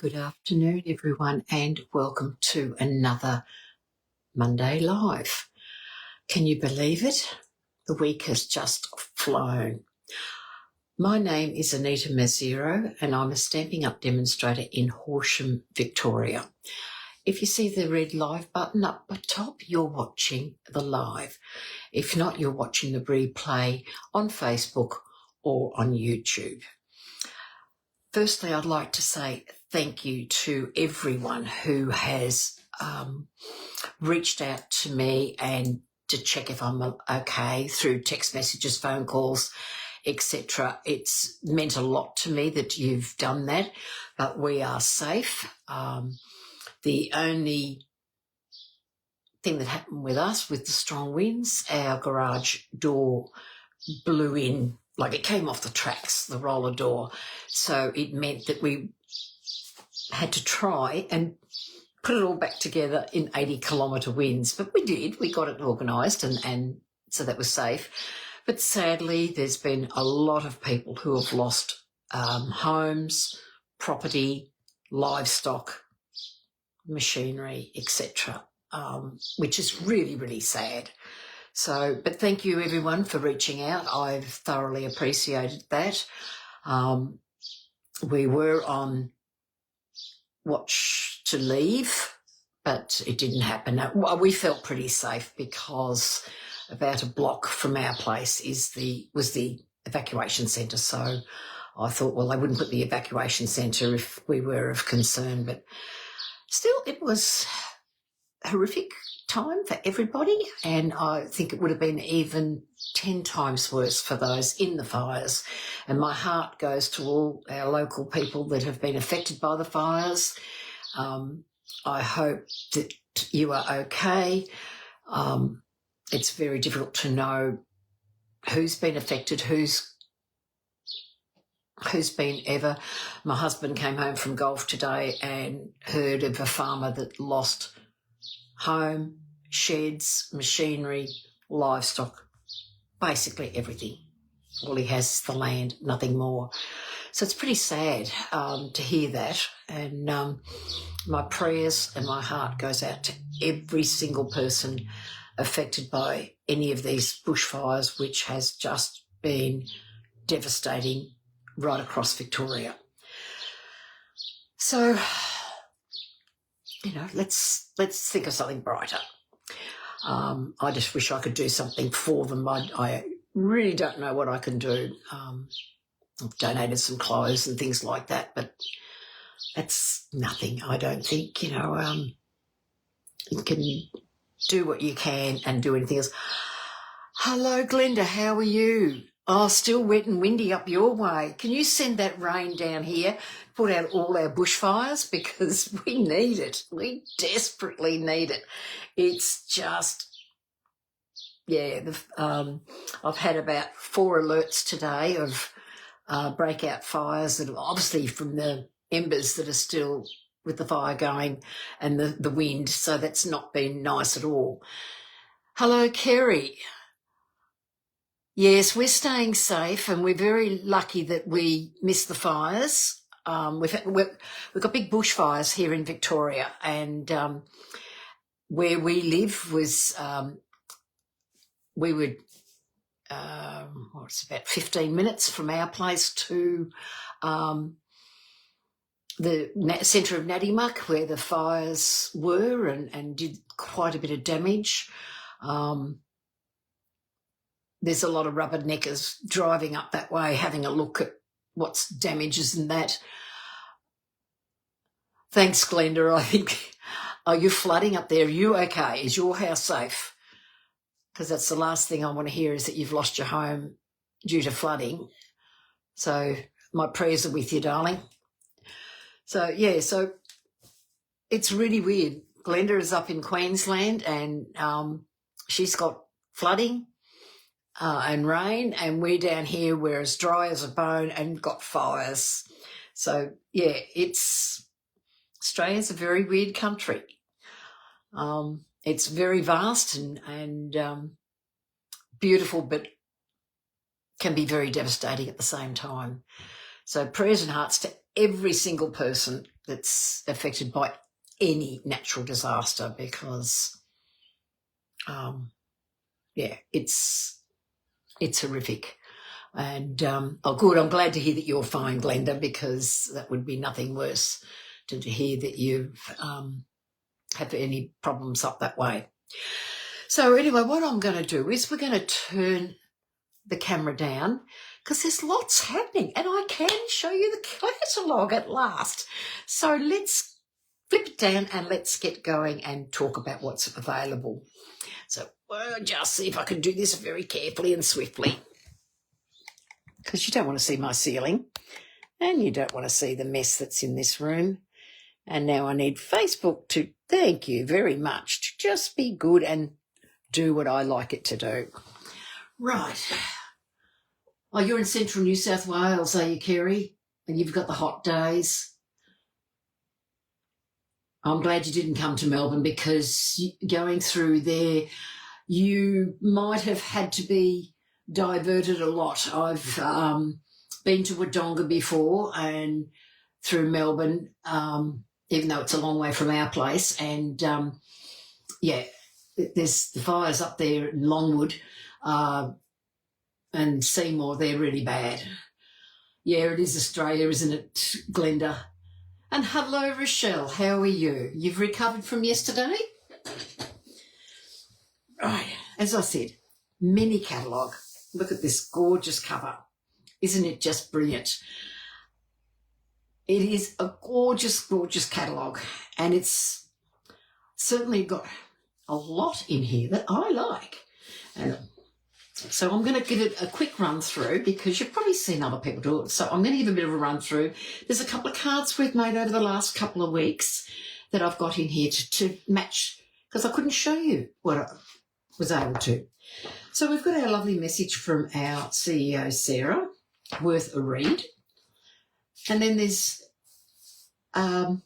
Good afternoon, everyone, and welcome to another Monday Live. Can you believe it? The week has just flown. My name is Anita Mazzero, and I'm a Stampin' Up demonstrator in Horsham, Victoria. If you see the red live button up the top, you're watching the live. If not, you're watching the replay on Facebook or on YouTube. Firstly, I'd like to say thank you to everyone who has reached out to me and to check if I'm okay through text messages, phone calls, etc. It's meant a lot to me that you've done that, but we are safe. The only thing that happened with us with the strong winds, our garage door blew in, like it came off the tracks, the roller door. So it meant that we had to try and put it all back together in 80-kilometre winds. But we did. We got it organised and so that was safe. But sadly, there's been a lot of people who have lost homes, property, livestock, machinery, etc., which is really, really sad. So, but thank you everyone for reaching out. I've thoroughly appreciated that. We were on watch to leave, but it didn't happen. We felt pretty safe because about a block from our place was the evacuation centre. So I thought, well, they wouldn't put the evacuation centre if we were of concern, but still it was horrific time for everybody, and I think it would have been even 10 times worse for those in the fires. And my heart goes to all our local people that have been affected by the fires. I hope that you are okay. It's very difficult to know who's been affected, who's been ever. My husband came home from golf today and heard of a farmer that lost home, sheds, machinery, livestock, basically everything. All he has is the land, nothing more. So it's pretty sad to hear that. And my prayers and my heart goes out to every single person affected by any of these bushfires, which has just been devastating right across Victoria. So, you know, let's think of something brighter. I just wish I could do something for them. I really don't know what I can do. I've donated some clothes and things like that, but that's nothing, I don't think. You know, you can do what you can and do anything else. Hello, Glenda, how are you? Oh, still wet and windy up your way. Can you send that rain down here, put out all our bushfires, because we need it. We desperately need it. It's just, yeah, I've had about 4 alerts today of breakout fires that are obviously from the embers that are still with the fire going and the wind, so that's not been nice at all. Hello, Kerry. Yes, we're staying safe and we're very lucky that we missed the fires. We've got big bushfires here in Victoria, and where we live was we would it's about 15 minutes from our place to the centre of Nadimuck, where the fires were, and did quite a bit of damage. There's a lot of rubberneckers driving up that way, having a look at what's damages and that. Thanks, Glenda. I think, are you flooding up there? Are you okay? Is your house safe? Because that's the last thing I want to hear, is that you've lost your home due to flooding. So my prayers are with you, darling. So, yeah, so it's really weird. Glenda is up in Queensland and she's got flooding and rain, and we're down here, we're as dry as a bone and got fires. So, yeah, Australia's a very weird country. It's very vast and beautiful, but can be very devastating at the same time. So prayers and hearts to every single person that's affected by any natural disaster because, it's horrific. And, oh, good, I'm glad to hear that you're fine, Glenda, because that would be nothing worse than to hear that you've had any problems up that way. So anyway, what I'm going to do is we're going to turn the camera down because there's lots happening and I can show you the catalogue at last. So let's flip it down and let's get going and talk about what's available. So we'll just see if I can do this very carefully and swiftly because you don't want to see my ceiling and you don't want to see the mess that's in this room. And now I need Facebook to thank you very much to just be good and do what I like it to do. Right. Oh, you're in central New South Wales, are you, Kerry? And you've got the hot days. I'm glad you didn't come to Melbourne because going through there, you might have had to be diverted a lot. I've been to Wodonga before and through Melbourne, even though it's a long way from our place. And, there's the fires up there in Longwood and Seymour, they're really bad. Yeah, it is Australia, isn't it, Glenda? And hello, Rochelle, how are you? You've recovered from yesterday? Right, as I said, mini catalogue. Look at this gorgeous cover. Isn't it just brilliant? It is a gorgeous, gorgeous catalogue, and it's certainly got a lot in here that I like. And so I'm going to give it a quick run through because you've probably seen other people do it. So I'm going to give a bit of a run through. There's a couple of cards we've made over the last couple of weeks that I've got in here to match because I couldn't show you what I was able to. So we've got our lovely message from our CEO, Sarah, worth a read. And then there's a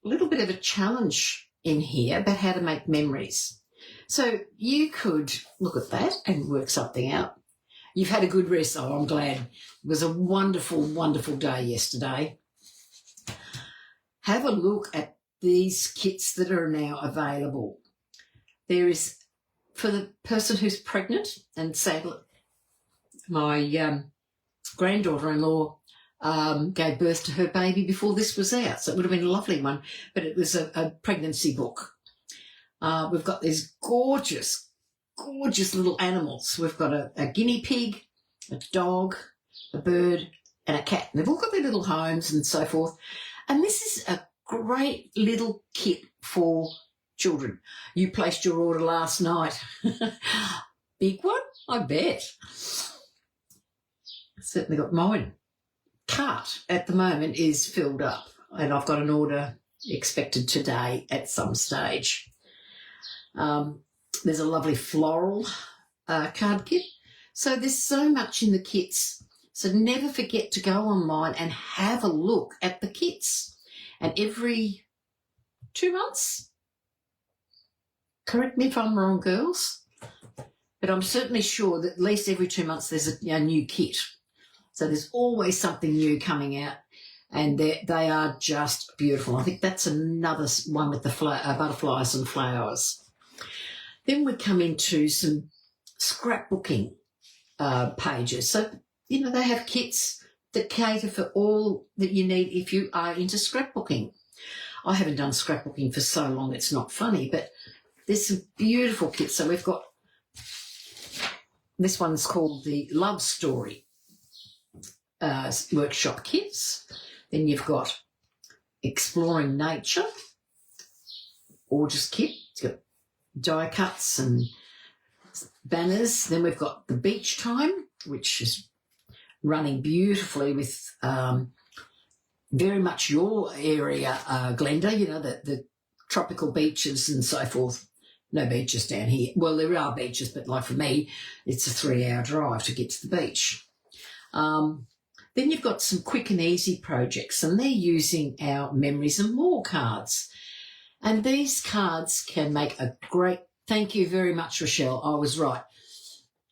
little bit of a challenge in here about how to make memories. So you could look at that and work something out. You've had a good rest. Oh, I'm glad. It was a wonderful, wonderful day yesterday. Have a look at these kits that are now available. There is, for the person who's pregnant, and sadly, my granddaughter-in-law gave birth to her baby before this was out, so it would have been a lovely one, but it was a pregnancy book. We've got these gorgeous, gorgeous little animals. We've got a guinea pig, a dog, a bird, and a cat. And they've all got their little homes and so forth. And this is a great little kit for children. You placed your order last night. Big one, I bet. Certainly got mine. Cart at the moment is filled up and I've got an order expected today at some stage. There's a lovely floral card kit. So there's so much in the kits. So never forget to go online and have a look at the kits. And every 2 months, correct me if I'm wrong, girls, but I'm certainly sure that at least every 2 months there's a new kit. So there's always something new coming out, and they are just beautiful. I think that's another one with the butterflies and flowers. Then we come into some scrapbooking pages. So, they have kits that cater for all that you need if you are into scrapbooking. I haven't done scrapbooking for so long it's not funny, but there's some beautiful kits. So we've got, this one's called the Love Story workshop kits. Then you've got Exploring Nature, gorgeous kit. It's got die cuts and banners. Then we've got the Beach Time, which is running beautifully with very much your area, Glenda, the tropical beaches and so forth. No beaches down here. Well, there are beaches, but like for me, it's a 3-hour drive to get to the beach. Then you've got some quick and easy projects, and they're using our Memories and More cards. And these cards can make a great, thank you very much, Rochelle. I was right.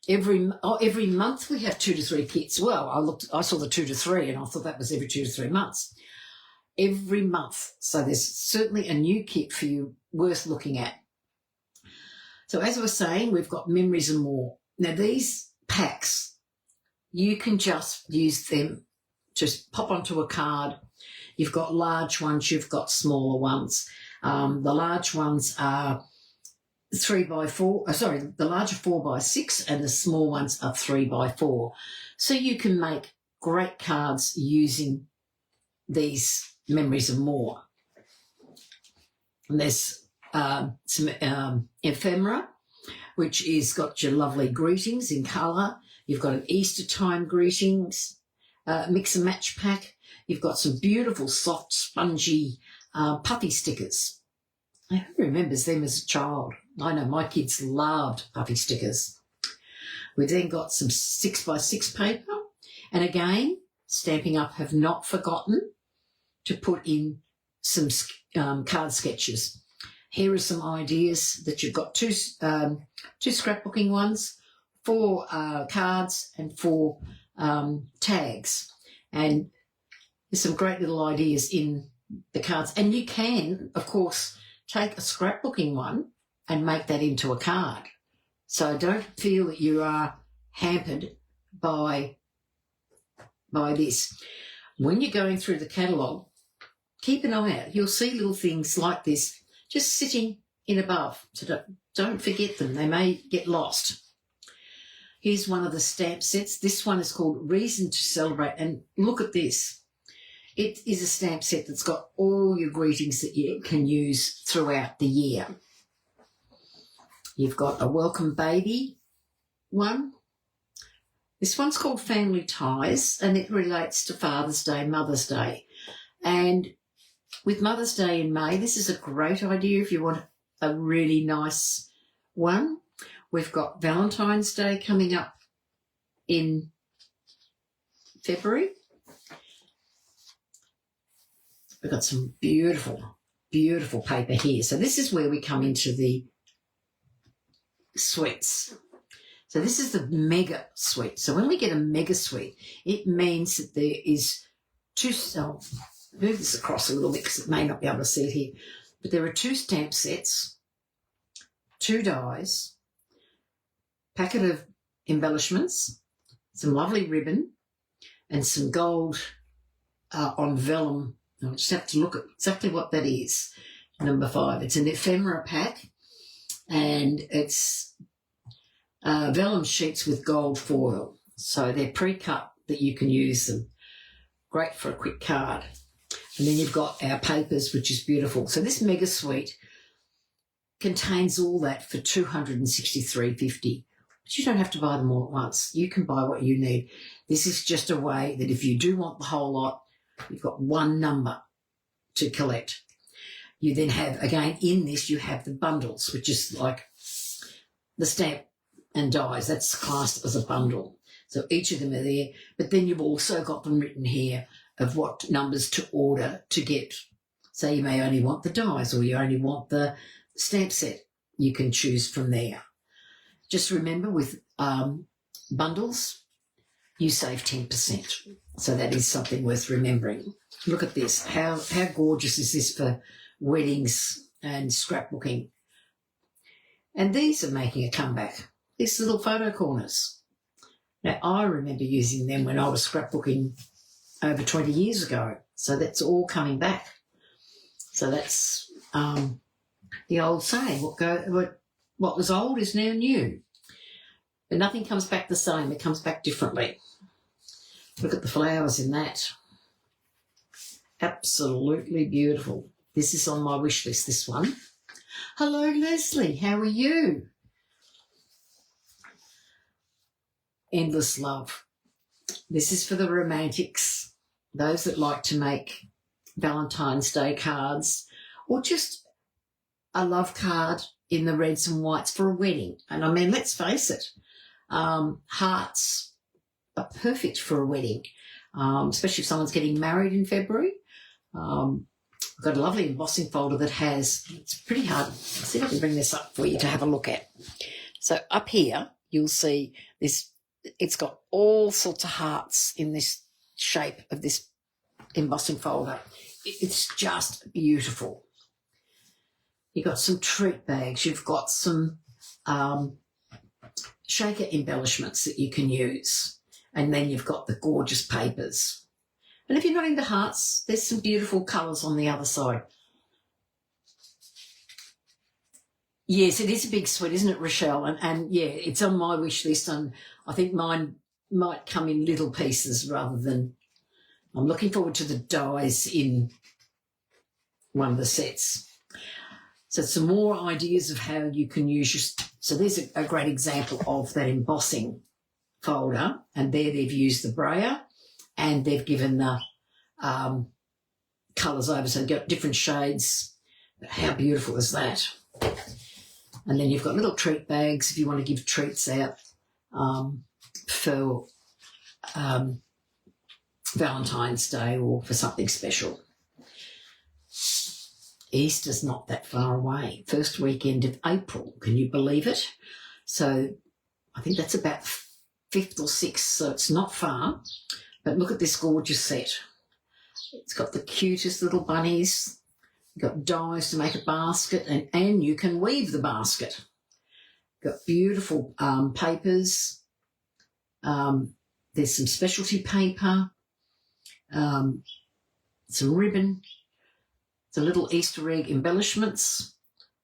Every month we have 2 to 3 kits. Well, I saw the 2 to 3 and I thought that was every 2 to 3 months. every month. So there's certainly a new kit for you worth looking at. So as I was saying, we've got memories and more. Now these packs, you can just use them, just pop onto a card. You've got large ones, you've got smaller ones. The large ones are 3x4, the larger 4x6 and the small ones are 3x4. So you can make great cards using these memories and more. And there's some ephemera, which is got your lovely greetings in colour. You've got an Easter time greetings, mix and match pack. You've got some beautiful, soft, spongy puffy stickers. Who remembers them as a child? I know my kids loved puffy stickers. We've then got some 6x6 paper. And again, Stamping Up have not forgotten to put in some card sketches. Here are some ideas that you've got two scrapbooking ones, 4 cards and 4 tags. And there's some great little ideas in the cards. And you can, of course, take a scrapbooking one and make that into a card. So don't feel that you are hampered by this. When you're going through the catalogue, keep an eye out. You'll see little things like this just sitting in above. So don't forget them. They may get lost. Here's one of the stamp sets. This one is called Reason to Celebrate. And look at this. It is a stamp set that's got all your greetings that you can use throughout the year. You've got a welcome baby one. This one's called Family Ties, and it relates to Father's Day, Mother's Day. And with Mother's Day in May, this is a great idea if you want a really nice one. We've got Valentine's Day coming up in February. We've got some beautiful, beautiful paper here. So this is where we come into the suites. So this is the mega suite. So when we get a mega suite, it means that there is I'll move this across a little bit because it may not be able to see it here, but there are 2 stamp sets, 2 dies, packet of embellishments, some lovely ribbon, and some gold on vellum. I'll just have to look at exactly what that is. Number 5. It's an ephemera pack, and it's vellum sheets with gold foil. So they're pre-cut that you can use them. Great for a quick card. And then you've got our papers, which is beautiful. So this mega suite contains all that for $263.50. But you don't have to buy them all at once. You can buy what you need. This is just a way that if you do want the whole lot, you've got one number to collect. You then have, again, in this, you have the bundles, which is like the stamp and dies. That's classed as a bundle. So each of them are there. But then you've also got them written here of what numbers to order to get. So you may only want the dies or you only want the stamp set. You can choose from there. Just remember with bundles, you save 10%. So that is something worth remembering. Look at this. How gorgeous is this for weddings and scrapbooking? And these are making a comeback. These little photo corners. Now, I remember using them when I was scrapbooking over 20 years ago. So that's all coming back. So that's the old saying, what was old is now new. But nothing comes back the same. It comes back differently. Look at the flowers in that. Absolutely beautiful. This is on my wish list, this one. Hello, Leslie. How are you? Endless Love. This is for the romantics, those that like to make Valentine's Day cards or just a love card in the reds and whites for a wedding. And I mean, let's face it, hearts are perfect for a wedding, especially if someone's getting married in February. I've got a lovely embossing folder that has, it's pretty hard. Let's see if I can bring this up for you to have a look at. So up here, you'll see this, it's got all sorts of hearts in this shape of this embossing folder. It's just beautiful. You've got some treat bags. You've got some shaker embellishments that you can use. And then you've got the gorgeous papers. And if you're not into hearts, there's some beautiful colours on the other side. Yes, it is a big suite, isn't it, Rochelle? And yeah, it's on my wish list, and I think mine might come in little pieces rather than... I'm looking forward to the dies in one of the sets. So some more ideas of how you can use your... So there's a great example of that embossing folder, and there they've used the brayer and they've given the colours over, so you've got different shades. How beautiful is that? And then you've got little treat bags if you want to give treats out for Valentine's Day or for something special. Easter's not that far away. First weekend of April. Can you believe it? So I think that's about 5th or 6th, so it's not far. But look at this gorgeous set. It's got the cutest little bunnies. You've got dies to make a basket, and you can weave the basket. Got beautiful papers. There's some specialty paper, some ribbon, some little Easter egg embellishments.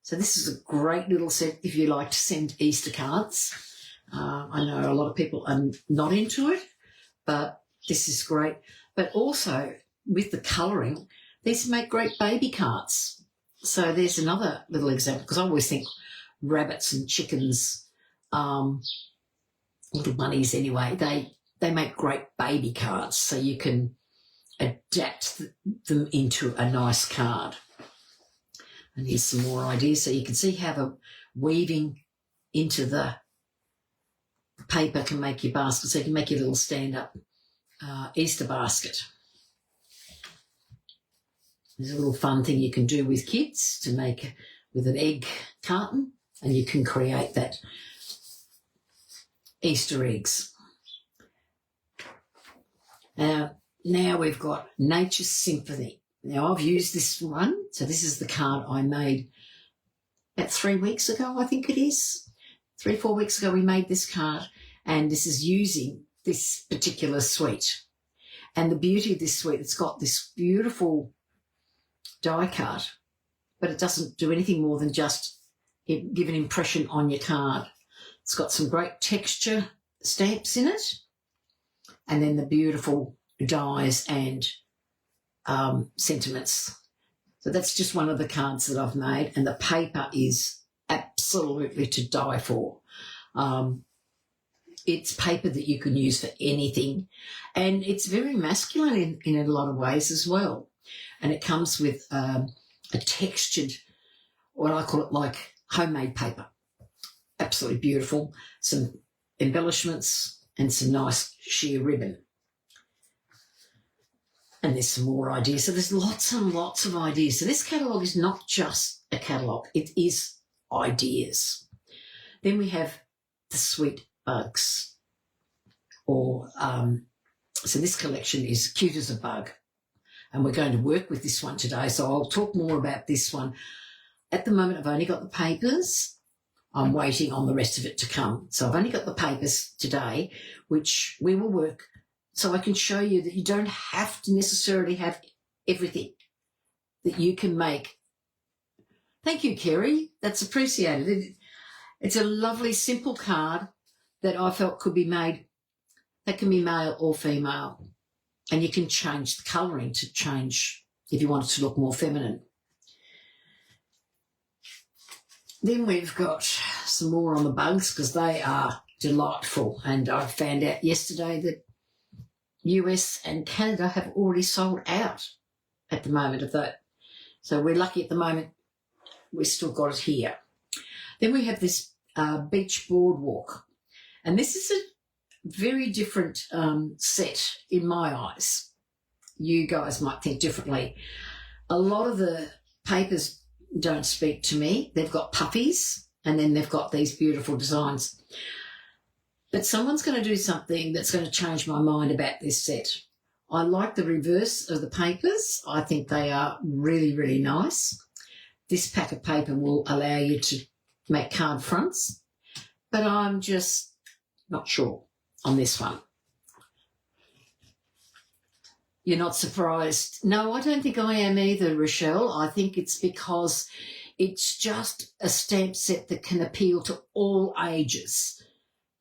So this is a great little set if you like to send Easter cards. I know a lot of people are not into it, but this is great. But also with the colouring, these make great baby cards. So there's another little example, because I always think rabbits and chickens, little bunnies anyway, they make great baby cards, so you can adapt them into a nice card. And here's some more ideas, so you can see how the weaving into the paper can make your basket, so you can make your little stand-up Easter basket. There's a little fun thing you can do with kids to make with an egg carton, and you can create that Easter eggs. Now we've got Nature's Symphony. Now I've used this one, so this is the card I made about 3 weeks ago, I think it is. 3-4 weeks ago we made this card, and this is using this particular suite. And the beauty of this suite, it's got this beautiful die cut, but it doesn't do anything more than just give an impression on your card. It's got some great texture stamps in it, and then the beautiful dies and sentiments. So that's just one of the cards that I've made, and the paper is absolutely to die for. It's paper that you can use for anything, and it's very masculine in a lot of ways as well. And it comes with a textured, what I call it, like homemade paper. Absolutely beautiful. Some embellishments and some nice sheer ribbon. And there's some more ideas. So there's lots and lots of ideas. So this catalogue is not just a catalogue. It is ideas. Then we have the sweet bugs. So this collection is Cute as a Bug. And we're going to work with this one today, so I'll talk more about this one. At the moment, I've only got the papers. I'm waiting on the rest of it to come. So I've only got the papers today, which we will work, so I can show you that you don't have to necessarily have everything, that you can make. Thank you, Kerry. That's appreciated. It's a lovely, simple card that I felt could be made, that can be male or female. And you can change the colouring to change if you want it to look more feminine. Then we've got some more on the bugs, because they are delightful. And I found out yesterday that US and Canada have already sold out at the moment of that. So we're lucky at the moment we've still got it here. Then we have this beach boardwalk. And this is a very different set in my eyes. You guys might think differently. A lot of the papers don't speak to me. They've got puffies, and then they've got these beautiful designs. But someone's going to do something that's going to change my mind about this set. I like the reverse of the papers. I think they are really, really nice. This pack of paper will allow you to make card fronts, but I'm just not sure on this one. You're not surprised? No, I don't think I am either, Rochelle. I think it's because it's just a stamp set that can appeal to all ages,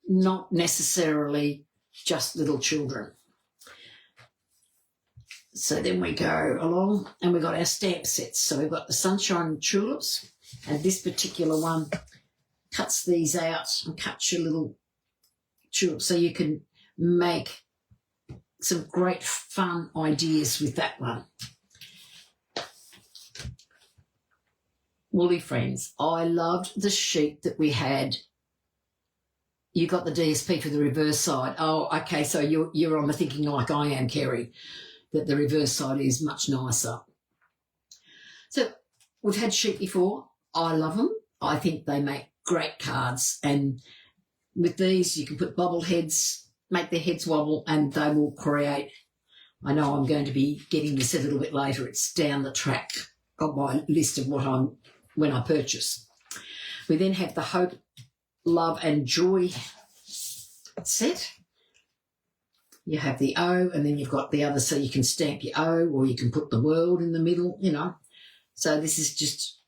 not necessarily just little children. So then we go along and we've got our stamp sets. So we've got the sunshine tulips, and this particular one cuts these out and cuts your little tulips, so you can make some great fun ideas with that one. Woolly Friends, I loved the sheet that we had. You got the DSP for the reverse side. Oh, okay, so you're on the thinking like I am, Kerry, that the reverse side is much nicer. So we've had sheet before. I love them. I think they make great cards, and with these you can put bobble heads, make their heads wobble, and they will create. I know I'm going to be getting this a little bit later. It's down the track of my list of when I purchase. We then have the Hope, Love and Joy set. You have the O, and then you've got the other, so you can stamp your O, or you can put the world in the middle, you know. So this is just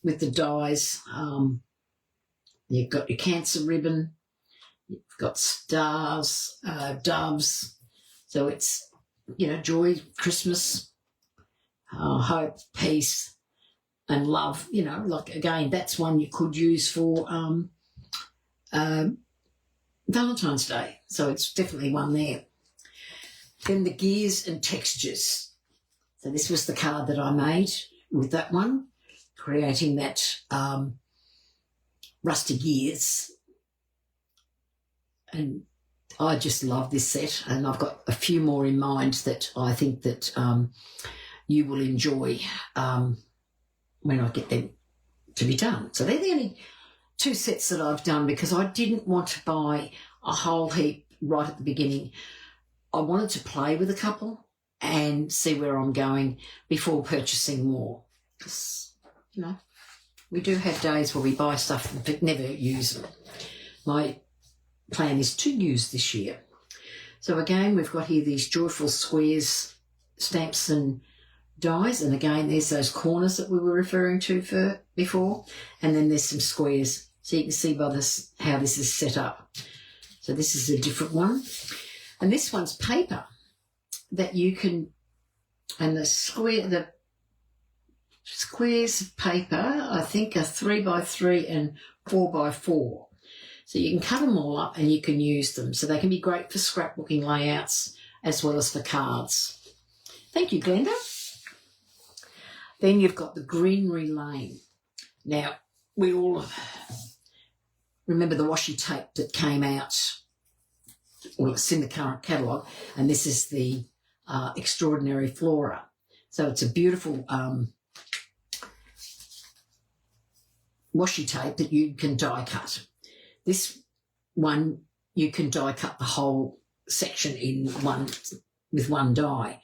with the dies. You've got your Cancer ribbon. You've got stars, doves. So it's, you know, joy, Christmas, hope, peace, and love. You know, like, again, that's one you could use for Valentine's Day. So it's definitely one there. Then the gears and textures. So this was the card that I made with that one, creating that rusty gears. And I just love this set, and I've got a few more in mind that I think that you will enjoy when I get them to be done. So they're the only two sets that I've done, because I didn't want to buy a whole heap right at the beginning. I wanted to play with a couple and see where I'm going before purchasing more. Because, you know, we do have days where we buy stuff but never use them. My plan is to use this year. So again, we've got here these joyful squares, stamps and dies, and again there's those corners that we were referring to before, and then there's some squares, so you can see by this how this is set up. So this is a different one, and this one's paper that you can, and the squares of paper I think are 3x3 and 4x4. So you can cut them all up and you can use them. So they can be great for scrapbooking layouts as well as for cards. Thank you, Glenda. Then you've got the Greenery Lane. Now, we all remember the washi tape that came out, well, it's in the current catalogue, and this is the Extraordinary Flora. So it's a beautiful washi tape that you can die cut. This one, you can die cut the whole section with one die.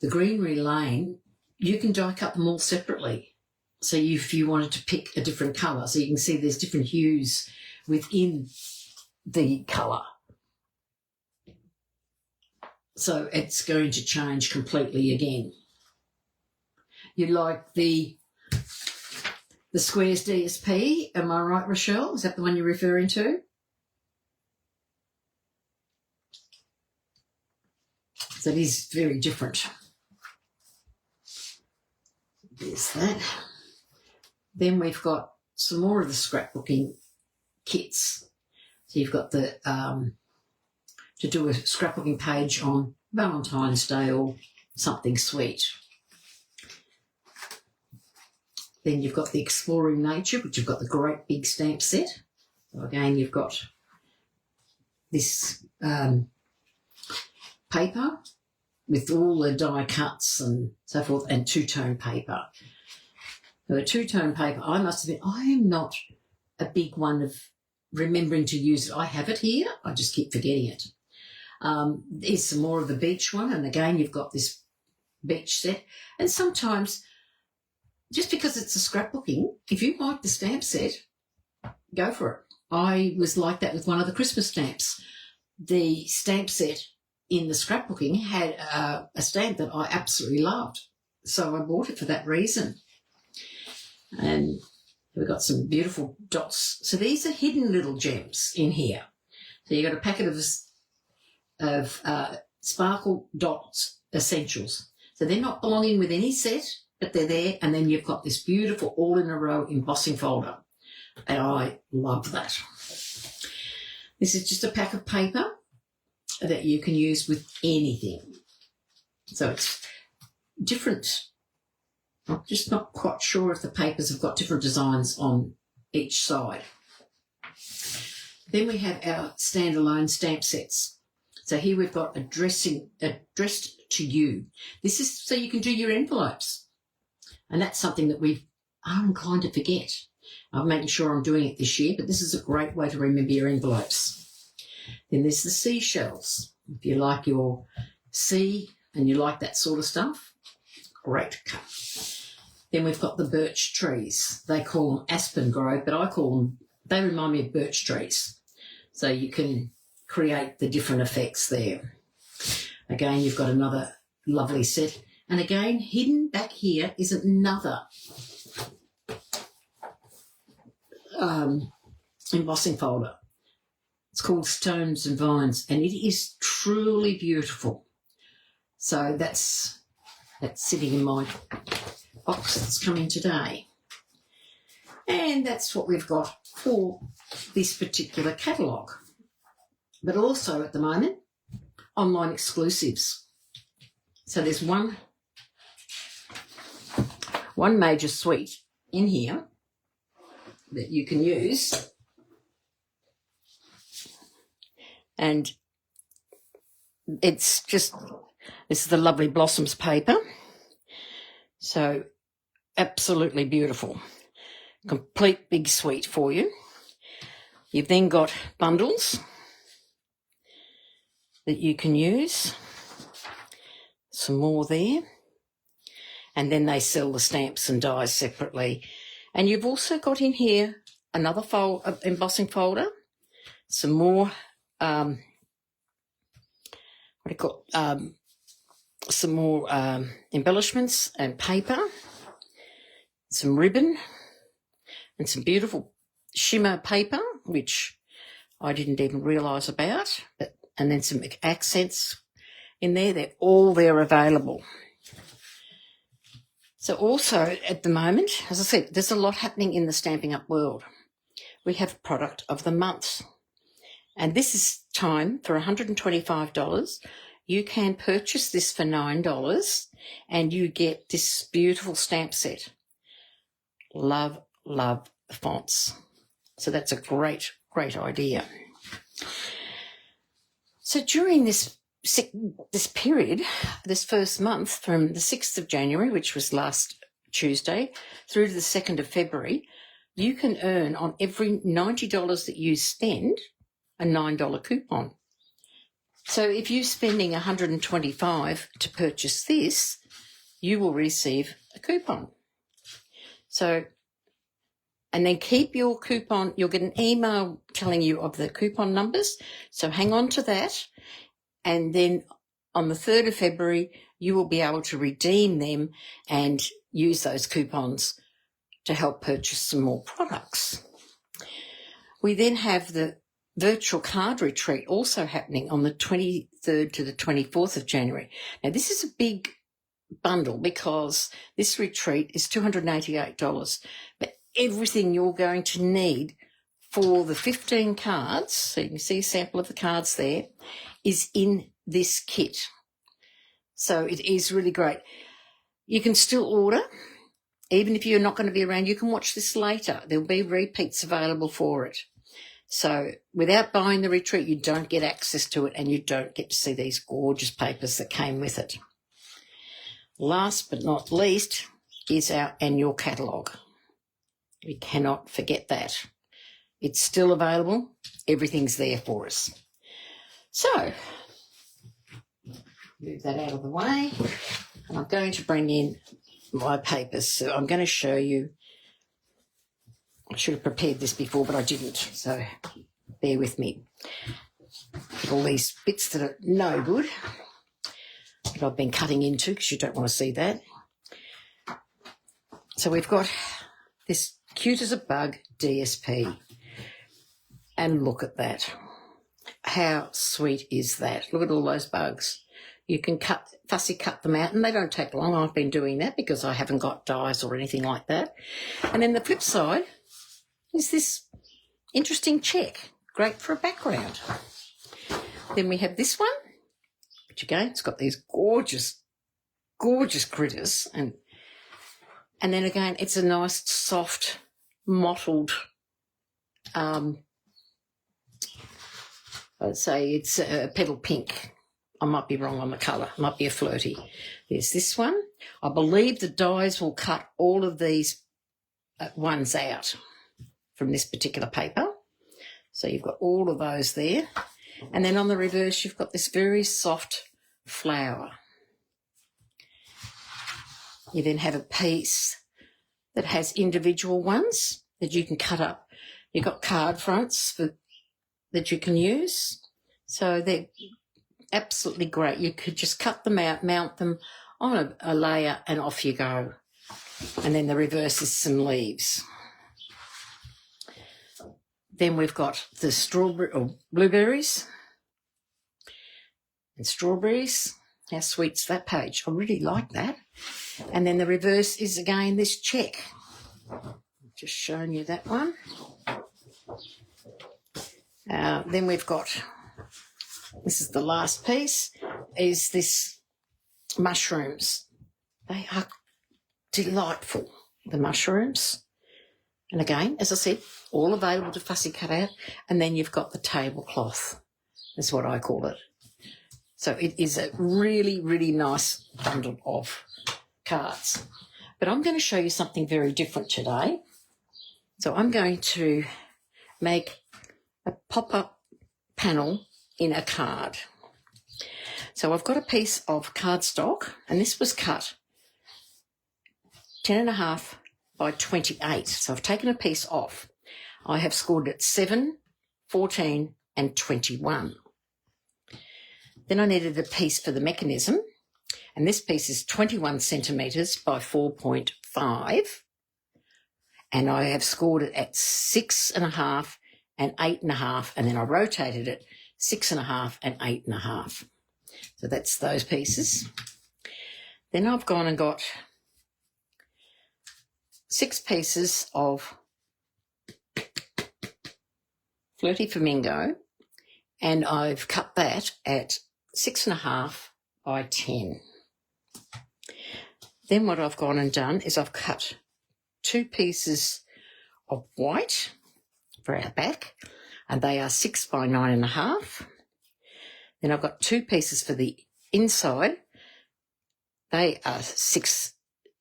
The Greenery Lane, you can die cut them all separately. So if you wanted to pick a different colour, so you can see there's different hues within the colour. So it's going to change completely again. You like the Squares DSP, am I right, Rochelle? Is that the one you're referring to? So it is very different. There's that. Then we've got some more of the scrapbooking kits. So you've got the to do a scrapbooking page on Valentine's Day or something sweet. Then you've got the Exploring Nature, which you've got the great big stamp set. So again, you've got this paper with all the die cuts and so forth, and two-tone paper. So the two-tone paper, I am not a big one of remembering to use it. I have it here, I just keep forgetting it. Here's some more of the beach one, and again, you've got this beach set. And sometimes, just because it's a scrapbooking, if you like the stamp set, go for it. I was like that with one of the Christmas stamps. The stamp set in the scrapbooking had a stamp that I absolutely loved, so I bought it for that reason. And we've got some beautiful dots. So these are hidden little gems in here. So you've got a packet of Sparkle Dots Essentials. So they're not belonging with any set, but they're there. And then you've got this beautiful all-in-a-row embossing folder. And I love that. This is just a pack of paper that you can use with anything. So it's different. I'm just not quite sure if the papers have got different designs on each side. Then we have our standalone stamp sets. So here we've got addressed to you. This is so you can do your envelopes. And that's something that I'm inclined to forget. I'm making sure I'm doing it this year, but this is a great way to remember your envelopes. Then there's the seashells. If you like your sea and you like that sort of stuff, great. Then we've got the birch trees. They call them aspen grove, but they remind me of birch trees. So you can create the different effects there. Again, you've got another lovely set. And again, hidden back here is another embossing folder. It's called Stones and Vines, and it is truly beautiful. So that's sitting in my box that's coming today. And that's what we've got for this particular catalogue. But also at the moment, online exclusives. So there's one major suite in here that you can use. And it's just, this is the lovely Blossoms paper. So absolutely beautiful. Complete big suite for you. You've then got bundles that you can use. Some more there. And then they sell the stamps and dies separately. And you've also got in here another embossing folder, some more, some more embellishments and paper, some ribbon, and some beautiful shimmer paper, which I didn't even realise about, and then some accents in there. They're all there available. So also at the moment, as I said, there's a lot happening in the Stampin' Up world. We have Product of the Month. And this is time for $125. You can purchase this for $9 and you get this beautiful stamp set. Love, love the fonts. So that's a great, great idea. So during this period, this first month, from the 6th of January, which was last Tuesday, through to the 2nd of February, you can earn on every $90 that you spend a $9 coupon. So if you're spending $125 to purchase this, you will receive a coupon. So, and then keep your coupon. You'll get an email telling you of the coupon numbers. So hang on to that. And then on the 3rd of February, you will be able to redeem them and use those coupons to help purchase some more products. We then have the virtual card retreat also happening on the 23rd to the 24th of January. Now, this is a big bundle because this retreat is $288, but everything you're going to need for the 15 cards, so you can see a sample of the cards there, is in this kit. So it is really great. You can still order, even if you're not going to be around. You can watch this later. There'll be repeats available for it. So without buying the retreat, you don't get access to it and you don't get to see these gorgeous papers that came with it. Last but not least is our annual catalogue. We cannot forget that. It's still available. Everything's there for us. So Move that out of the way. And I'm going to bring in my papers. So I'm going to show you. I should have prepared this before, but I didn't. So bear with me. All these bits that are no good that I've been cutting into, because you don't want to see that. So we've got this cute as a bug DSP. And look at that. How sweet is that? Look at all those bugs. You can fussy cut them out, and they don't take long. I've been doing that because I haven't got dies or anything like that. And then the flip side is this interesting check. Great for a background. Then we have this one, which again, it's got these gorgeous, gorgeous critters. And then again, it's a nice, soft, mottled, I'd say it's a petal pink. I might be wrong on the colour. It might be a Flirty. There's this one. I believe the dies will cut all of these ones out from this particular paper. So you've got all of those there. And then on the reverse, you've got this very soft flower. You then have a piece that has individual ones that you can cut up. You've got card fronts that you can use. So they're absolutely great. You could just cut them out, mount them on a layer, and off you go. And then the reverse is some leaves. Then we've got the strawberry or blueberries and strawberries. How sweet's that page? I really like that. And then the reverse is again this check. Just showing you that one. Then we've got, this is the last piece, is this mushrooms. They are delightful, the mushrooms. And again, as I said, all available to fussy cut out. And then you've got the tablecloth, is what I call it. So it is a really, really nice bundle of cards. But I'm going to show you something very different today. So I'm going to make a pop-up panel in a card. So I've got a piece of cardstock, and this was cut 10.5 by 28. So I've taken a piece off. I have scored it 7, 14 and 21. Then I needed a piece for the mechanism, and this piece is 21 centimetres by 4.5, and I have scored it at 6.5 and 8.5, and then I rotated it 6.5 and 8.5. So that's those pieces. Then I've gone and got 6 pieces of Flirty Flamingo, and I've cut that at 6.5 by 10. Then what I've gone and done is I've cut 2 pieces of white for our back, and they are 6 by 9.5. Then I've got 2 pieces for the inside. They are 6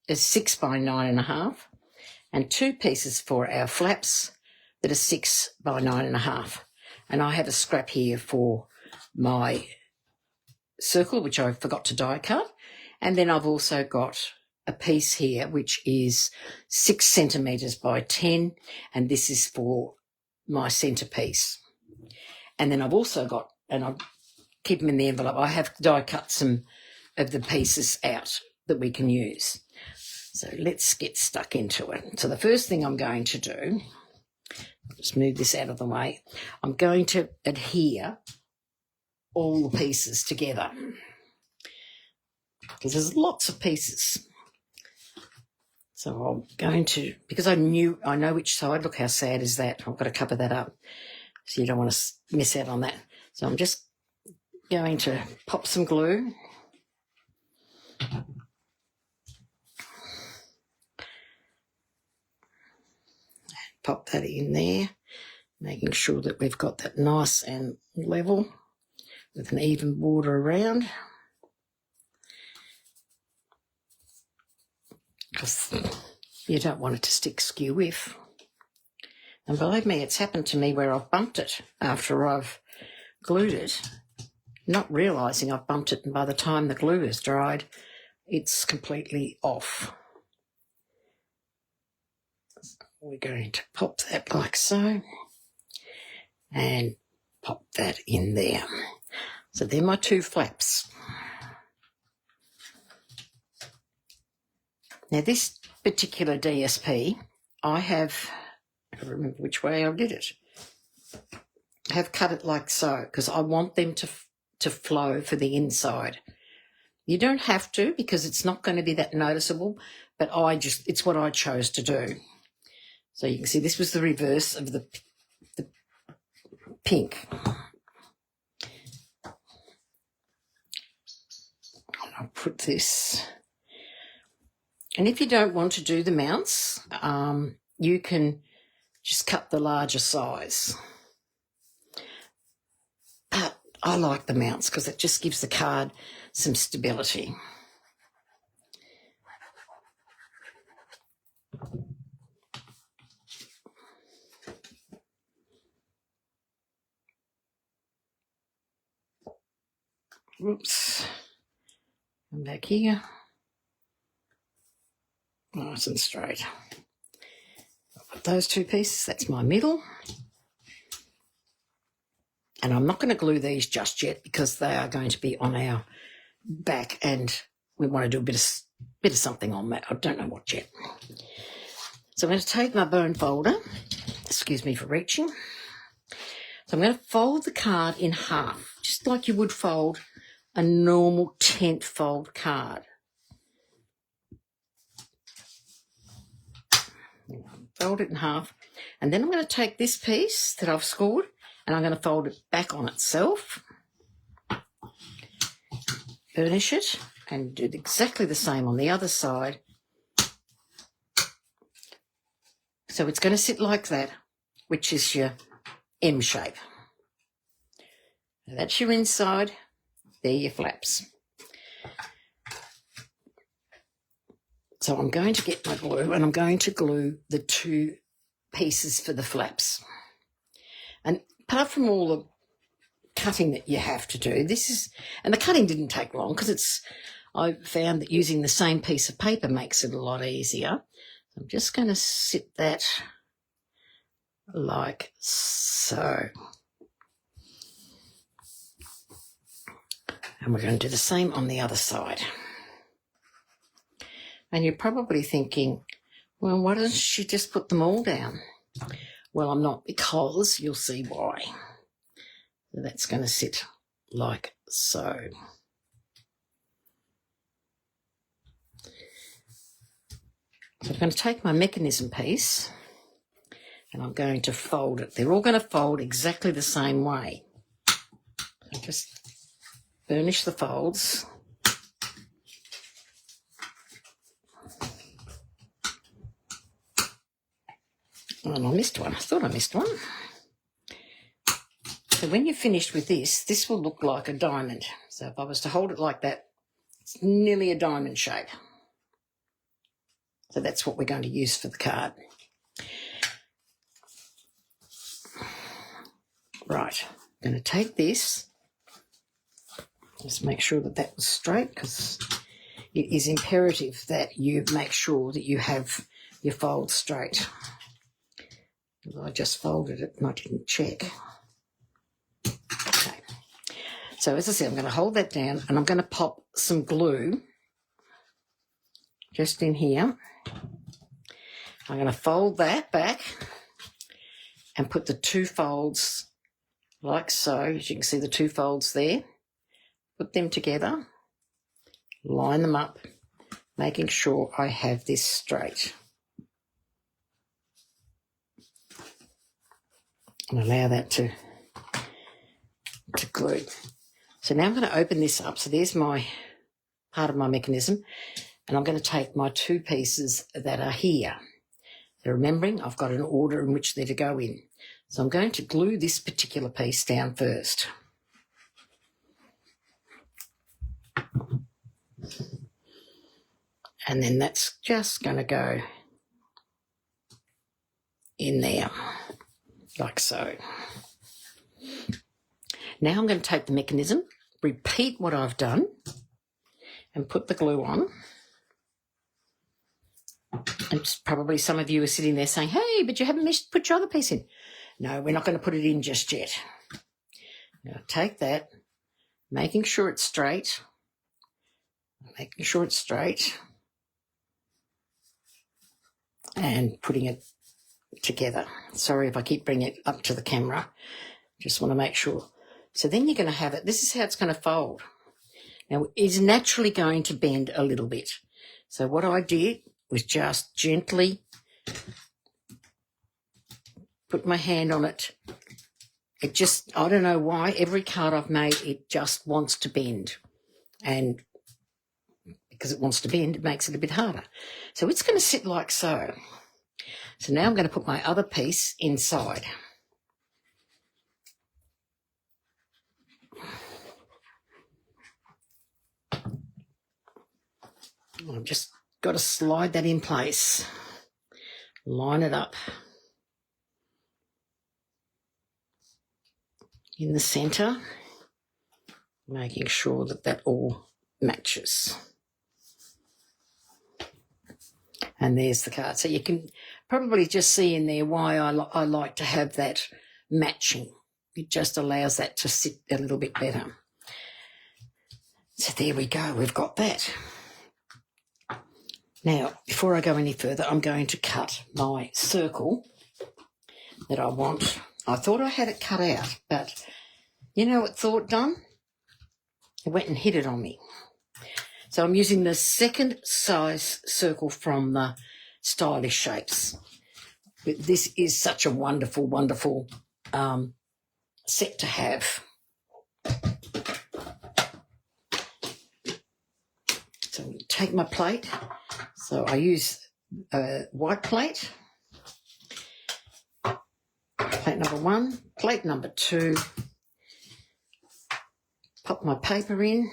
by 9.5, and 2 pieces for our flaps that are 6 by 9.5. And I have a scrap here for my circle, which I forgot to die cut. And then I've also got a piece here, which is 6 centimetres by 10, and this is for my centrepiece. And then I've also got, and I'll keep them in the envelope, I have die cut some of the pieces out that we can use. So let's get stuck into it. So the first thing I'm going to do, just move this out of the way, I'm going to adhere all the pieces together because there's lots of pieces. So I'm going to, because I know which side, look how sad is that. I've got to cover that up so you don't want to miss out on that. So I'm just going to pop some glue. Pop that in there, making sure that we've got that nice and level with an even border around. Because you don't want it to stick skew if. And believe me, it's happened to me where I've bumped it after I've glued it. not realising I've bumped it, and by the time the glue is dried, it's completely off. We're going to pop that like so and pop that in there. So they're my two flaps. Now this particular DSP, I don't remember which way I did it. I have cut it like so because I want them to flow for the inside. You don't have to because it's not going to be that noticeable, but it's what I chose to do. So you can see this was the reverse of the pink. I'll put this. And if you don't want to do the mounts, you can just cut the larger size. But I like the mounts because it just gives the card some stability. Whoops. Come back here. Nice and straight. I'll put those two pieces, that's my middle. And I'm not going to glue these just yet because they are going to be on our back and we want to do a bit of something on that. I don't know what yet. So I'm going to take my bone folder. Excuse me for reaching. So I'm going to fold the card in half, just like you would fold a normal tent fold card. Fold it in half. And then I'm going to take this piece that I've scored and I'm going to fold it back on itself. Burnish it and do exactly the same on the other side. So it's going to sit like that, which is your M shape. Now that's your inside. There are your flaps. So I'm going to get my glue and I'm going to glue the two pieces for the flaps. And apart from all the cutting that you have to do, and the cutting didn't take long because I found that using the same piece of paper makes it a lot easier. I'm just going to sit that like so. And we're going to do the same on the other side. And you're probably thinking, well, why doesn't she just put them all down? Well, I'm not, because you'll see why. So that's going to sit like so. So I'm going to take my mechanism piece and I'm going to fold it. They're all going to fold exactly the same way. So just burnish the folds. Oh, and I missed one. I thought I missed one. So when you're finished with this will look like a diamond. So if I was to hold it like that, it's nearly a diamond shape. So that's what we're going to use for the card. Right, I'm going to take this. Just make sure that that was straight because it is imperative that you make sure that you have your fold straight. I just folded it and I didn't check. Okay. So as I said, I'm going to hold that down and I'm going to pop some glue just in here. I'm going to fold that back and put the two folds like so. As you can see the two folds there. Put them together, line them up, making sure I have this straight. And allow that to glue. So now I'm going to open this up. So there's my part of my mechanism. And I'm going to take my two pieces that are here. So remembering, I've got an order in which they're to go in. So I'm going to glue this particular piece down first. And then that's just going to go in there, like so. Now I'm going to take the mechanism, repeat what I've done and put the glue on. And probably some of you are sitting there saying, hey, but you haven't put your other piece in. No, we're not going to put it in just yet. Now take that, making sure it's straight, and putting it together. Sorry if I keep bringing it up to the camera. Just want to make sure. So then you're going to have it. This is how it's going to fold. Now, it's naturally going to bend a little bit. So what I did was just gently put my hand on it. It just, I don't know why, every card I've made, it just wants to bend. And because it wants to bend, it makes it a bit harder. So it's going to sit like so. So now I'm going to put my other piece inside. I've just got to slide that in place, line it up in the centre, making sure that that all matches. And there's the card. So you can probably just see in there why I like to have that matching. It just allows that to sit a little bit better. So there we go, we've got that. Now, before I go any further, I'm going to cut my circle that I want. I thought I had it cut out, but you know what thought done? It went and hit it on me. So I'm using the second size circle from the Stylish Shapes. But this is such a wonderful, wonderful set to have. So take my plate. So I use a white plate, plate number 1, plate number 2, pop my paper in,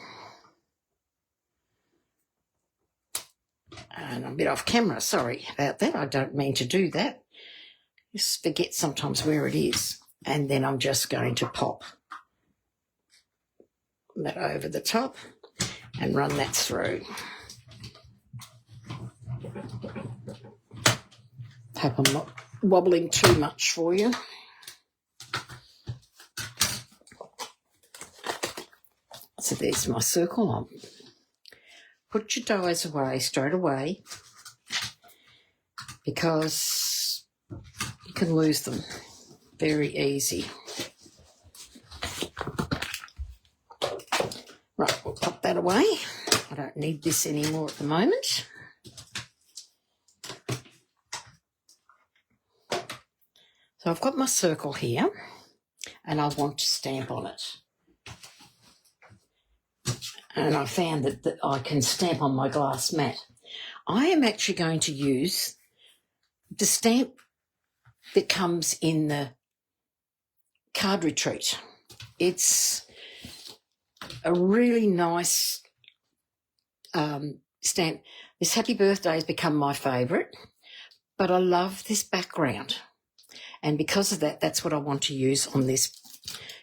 and I'm a bit off camera, sorry about that, I don't mean to do that, just forget sometimes where it is, and then I'm just going to pop that over the top and run that through. Hope I'm not wobbling too much for you. So there's my circle on. Put your dies away straight away because you can lose them very easy. Right, we'll pop that away. I don't need this anymore at the moment. So I've got my circle here and I want to stamp on it. And I found that I can stamp on my glass mat. I am actually going to use the stamp that comes in the card retreat. It's a really nice stamp. This Happy Birthday has become my favourite, but I love this background. And because of that, that's what I want to use on this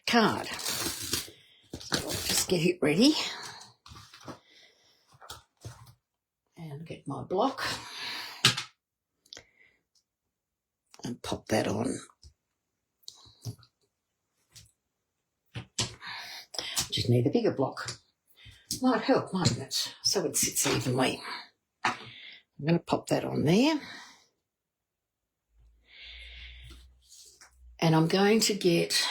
card. So I'll just get it ready. And get my block. And pop that on. Just need a bigger block. Might help, mightn't it? So it sits evenly. I'm going to pop that on there. And I'm going to get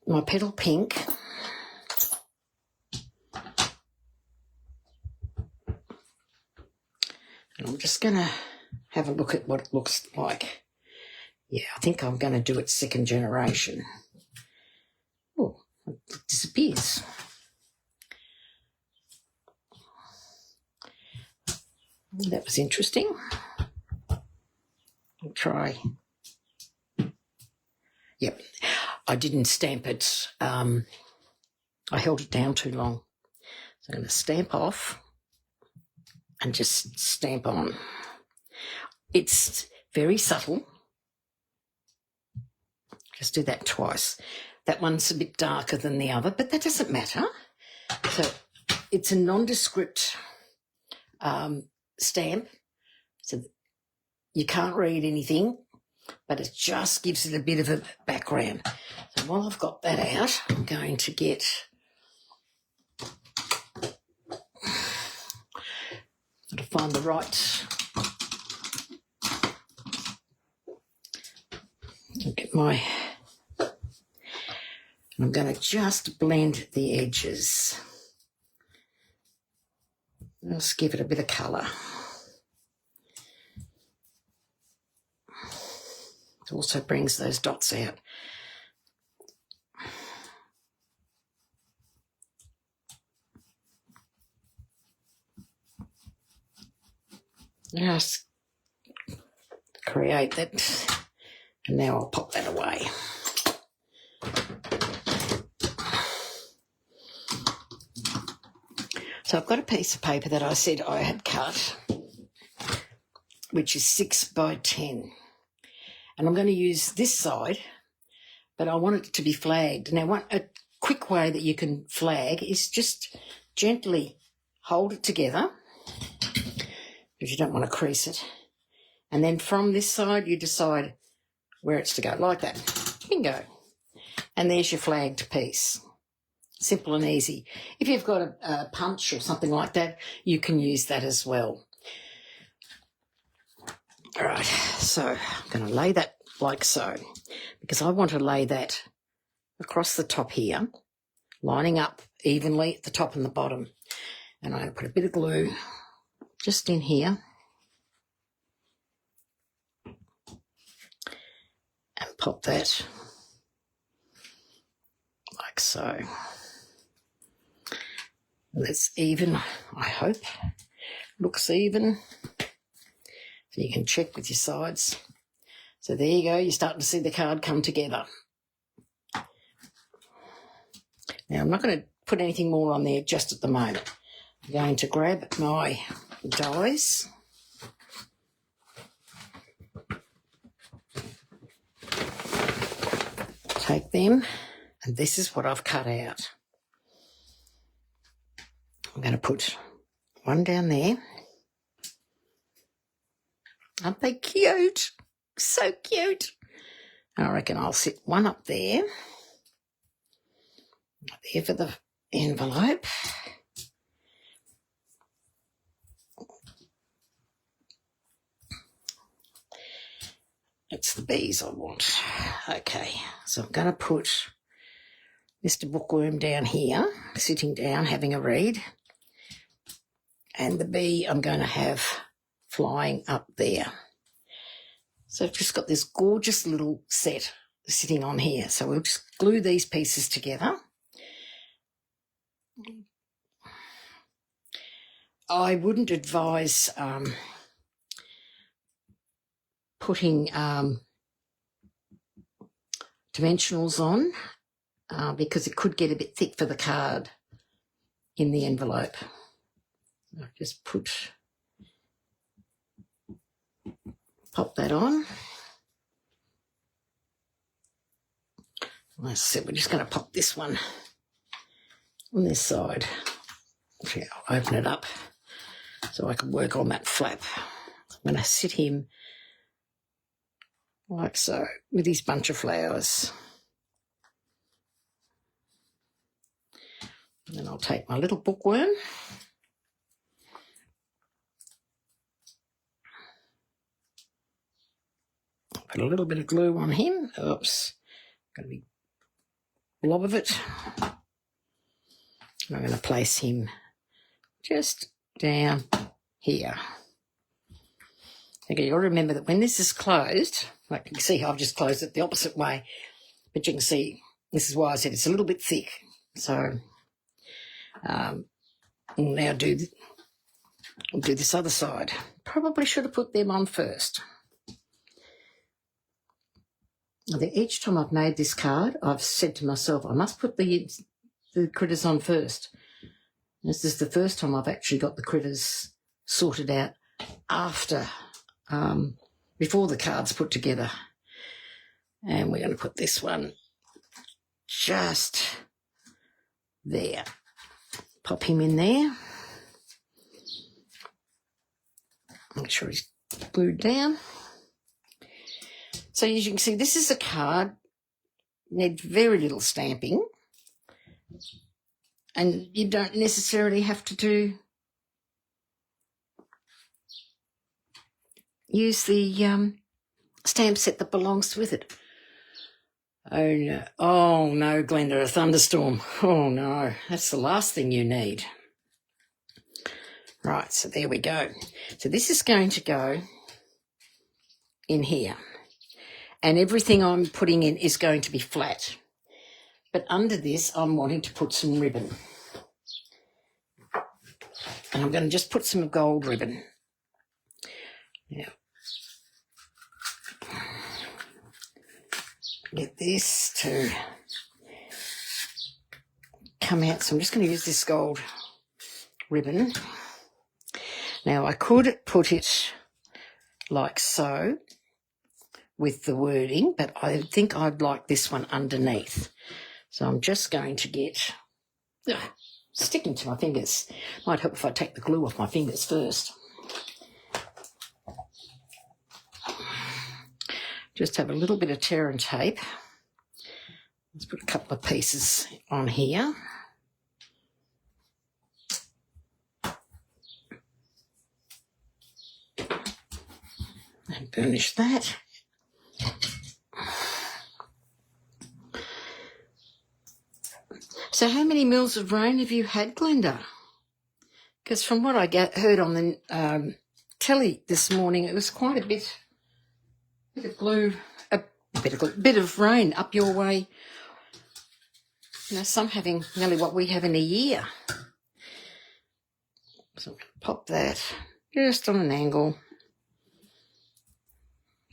my petal pink. And I'm just going to have a look at what it looks like. Yeah, I think I'm going to do it second generation. Oh, it disappears. That was interesting. I'll try. Yep, I didn't stamp it. I held it down too long. So I'm going to stamp off and just stamp on. It's very subtle. Just do that twice. That one's a bit darker than the other, but that doesn't matter. So it's a nondescript stamp, so you can't read anything, but it just gives it a bit of a background. So while I've got that out, I'm going to get to find the right. I'll get my. I'm going to just blend the edges. Let's give it a bit of colour. It also brings those dots out. Just create that, and now I'll pop that away. So I've got a piece of paper that I said I had cut, which is 6 by 10. And I'm going to use this side, but I want it to be flagged. Now, a quick way that you can flag is just gently hold it together, because you don't want to crease it. And then from this side, you decide where it's to go, like that. Bingo. And there's your flagged piece. Simple and easy. If you've got a punch or something like that, you can use that as well. All right, so I'm going to lay that like so, because I want to lay that across the top here, lining up evenly at the top and the bottom. And I'm going to put a bit of glue just in here and pop that like so. That's even, I hope. Looks even. So you can check with your sides. So there you go, you're starting to see the card come together. Now, I'm not going to put anything more on there just at the moment. I'm going to grab my dies. Take them, and this is what I've cut out. I'm going to put one down there. Aren't they cute? So cute. I reckon I'll sit one up there. There for the envelope. It's the bees I want. Okay, so I'm going to put Mr. Bookworm down here, sitting down, having a read. And the bee I'm going to have flying up there. So I've just got this gorgeous little set sitting on here. So we'll just glue these pieces together. I wouldn't advise putting dimensionals on because it could get a bit thick for the card in the envelope. I'll just pop that on. Let's see, we're just going to pop this one on this side. Okay, I'll open it up so I can work on that flap. I'm going to sit him like so with his bunch of flowers. And then I'll take my little bookworm. Put a little bit of glue on him. Oops. Going to be a blob of it. I'm going to place him just down here. Okay, you've got to remember that when this is closed, like you can see I've just closed it the opposite way, but you can see this is why I said it's a little bit thick. So we'll now do this other side. Probably should have put them on first. I think each time I've made this card, I've said to myself, I must put the critters on first. This is the first time I've actually got the critters sorted out after, before the card's put together. And we're going to put this one just there. Pop him in there. Make sure he's glued down. So as you can see, this is a card. Needs very little stamping. And you don't necessarily have to use the stamp set that belongs with it. Oh no, Glenda, a thunderstorm. Oh no, that's the last thing you need. Right, so there we go. So this is going to go in here. And everything I'm putting in is going to be flat. But under this, I'm wanting to put some ribbon. And I'm going to just put some gold ribbon. Now, get this to come out. So I'm just going to use this gold ribbon. Now, I could put it like so with the wording, but I think I'd like this one underneath. So I'm just going to get, sticking to my fingers. Might help if I take the glue off my fingers first. Just have a little bit of tear and tape. Let's put a couple of pieces on here. And burnish that. So how many mils of rain have you had, Glenda? Because from what I heard on the telly this morning, it was quite a bit of rain up your way. You know, some having nearly what we have in a year. So I'm going to pop that just on an angle.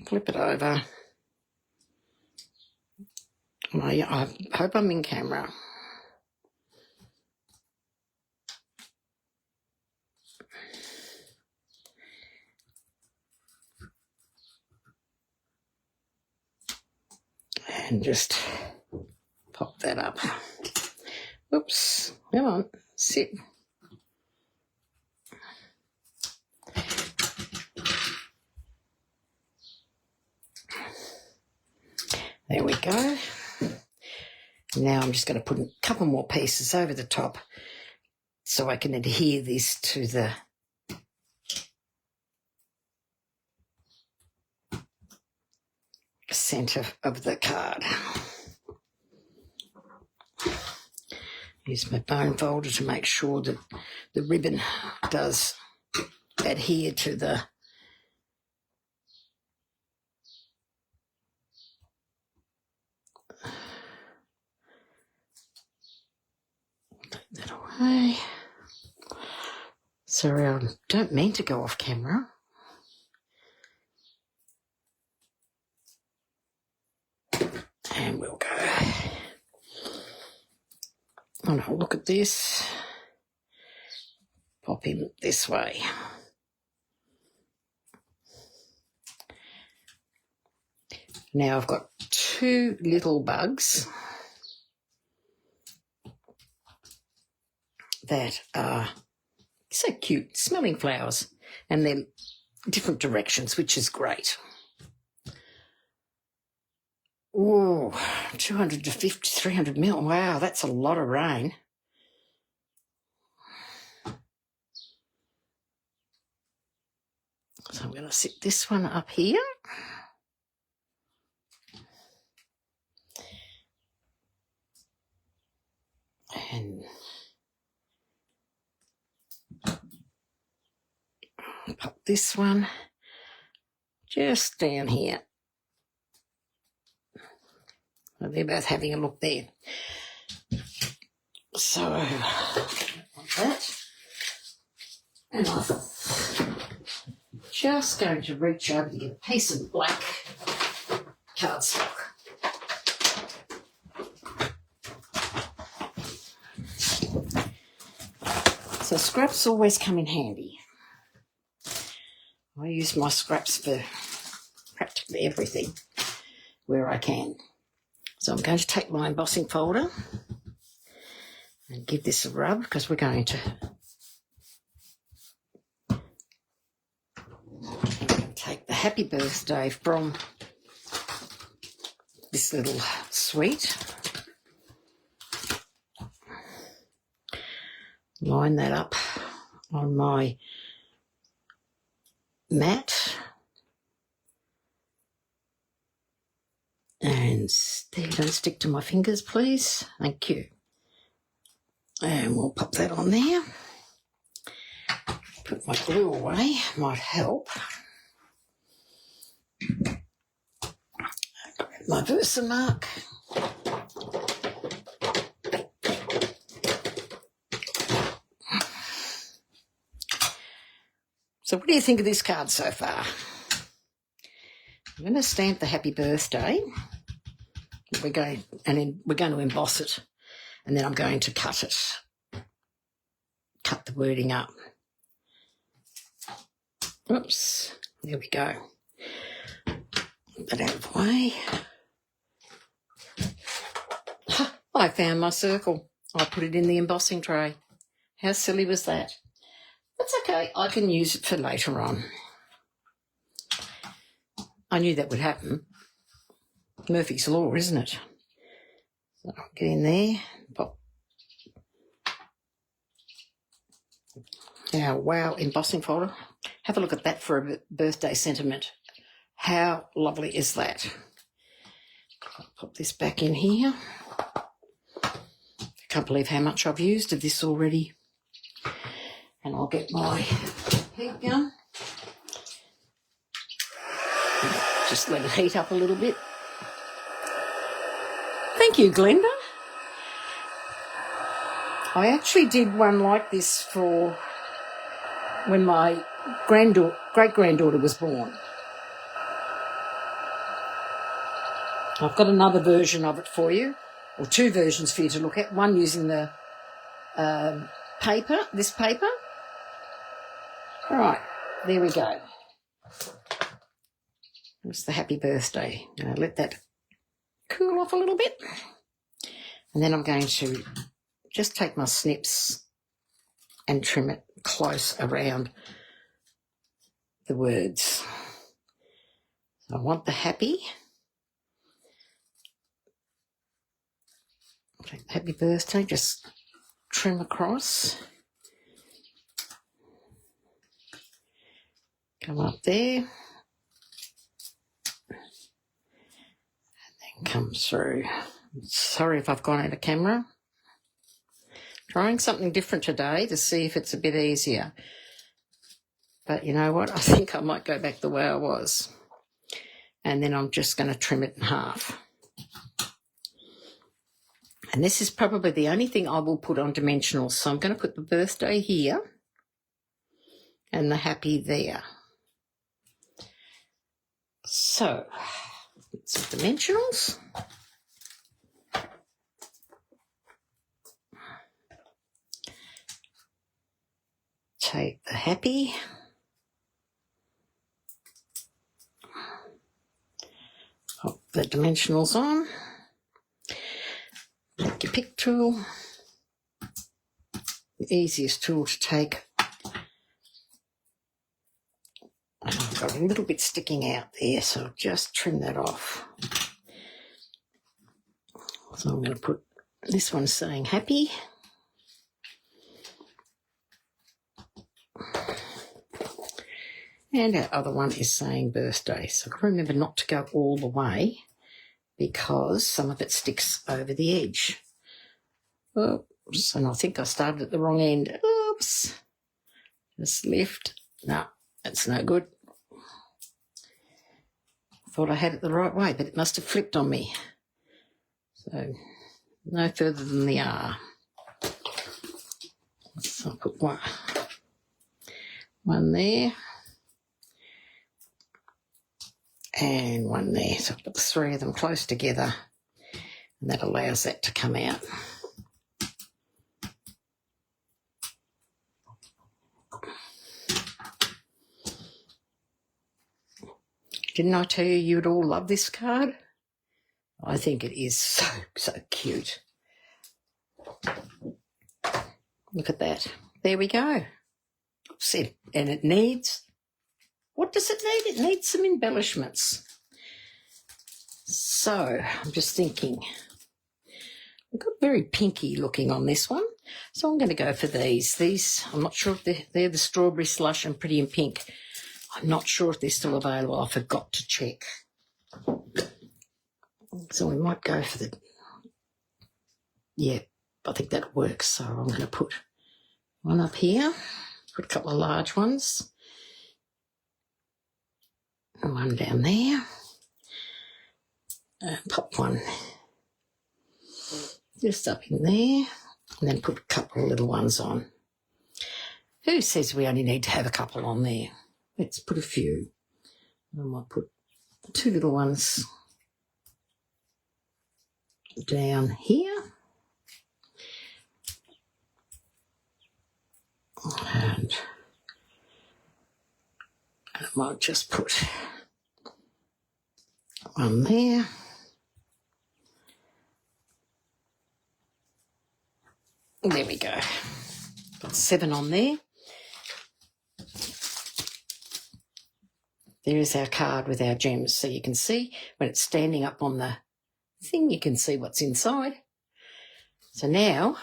Flip it over. I hope I'm in camera. And just pop that up. Oops, come on, sit. There we go. Now I'm just going to put a couple more pieces over the top so I can adhere this to the centre of the card. Use my bone folder to make sure that the ribbon does adhere to the take that away. Sorry, I don't mean to go off camera. And we'll go. Oh no, look at this. Pop him this way. Now I've got two little bugs that are so cute, smelling flowers, and they're different directions, which is great. Oh, 250, 300 mil. Wow, that's a lot of rain. So I'm going to sit this one up here. And pop this one just down here. Well, they're both having a look there. So, like that. And I'm just going to reach over to get a piece of black cardstock. So scraps always come in handy. I use my scraps for practically everything where I can. So I'm going to take my embossing folder and give this a rub because we're going to take the happy birthday from this little suite. Line that up on my mat. And there, don't stick to my fingers, please. Thank you. And we'll pop that on there. Put my glue away, might help. Grab my Versamark. So what do you think of this card so far? I'm going to stamp the happy birthday. We're going to emboss it, and then I'm going to cut it. Cut the wording up. Oops, there we go. Put that out of the way. I found my circle. I put it in the embossing tray. How silly was that? That's okay, I can use it for later on. I knew that would happen. Murphy's Law, isn't it? So I'll get in there, pop. Our wow embossing folder. Have a look at that for a birthday sentiment. How lovely is that? I'll pop this back in here. I can't believe how much I've used of this already. And I'll get my heat gun. Just let it heat up a little bit. Thank you, Glenda. I actually did one like this for when my great-granddaughter was born. I've got another version of it for you, or two versions for you to look at. One using the paper, this paper. All right, there we go. It's the happy birthday. Now let that cool off a little bit. And then I'm going to just take my snips and trim it close around the words. So I want the happy. Take the happy birthday, just trim across. Come up there. Come through. Sorry if I've gone out of camera. Trying something different today to see if it's a bit easier. But you know what? I think I might go back the way I was. And then I'm just going to trim it in half. And this is probably the only thing I will put on dimensionals. So I'm going to put the birthday here and the happy there. So, some dimensionals. Take the happy. Pop the dimensionals on. Take your pick tool. The easiest tool to take. I've got a little bit sticking out there, so I'll just trim that off. So I'm going to put this one saying happy. And our other one is saying birthday. So I've got to remember not to go all the way because some of it sticks over the edge. Oops, and I think I started at the wrong end. Oops. Just lift. No, that's no good. Thought I had it the right way, but it must have flipped on me. So no further than the R. So I'll put one there and one there. So I've got the three of them close together and that allows that to come out. Didn't I tell you you'd all love this card? I think it is so cute. Look at that. There we go. And it needs, what does it need? It needs some embellishments. So I'm just thinking, we've got very pinky looking on this one. So I'm going to go for these. These, I'm not sure if they're the strawberry slush and pretty in pink. I'm not sure if they're still available. I forgot to check. So we might go for the, yeah, I think that works. So I'm going to put one up here, put a couple of large ones, and one down there, and pop one just up in there, and then put a couple of little ones on. Who says we only need to have a couple on there? Let's put a few. I might put 2 little ones down here. And I might just put one there. There we go. Got 7 on there. There is our card with our gems. So you can see when it's standing up on the thing, you can see what's inside. So now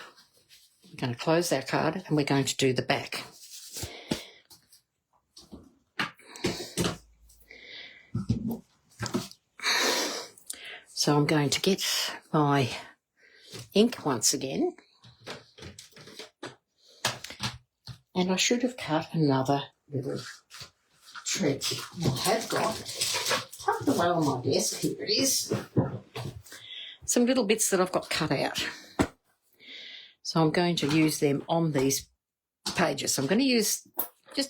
we're going to close our card and we're going to do the back. So I'm going to get my ink once again. And I should have cut another little trick. I have got tucked away on my desk. Here it is. Some little bits that I've got cut out. So I'm going to use them on these pages. So I'm going to just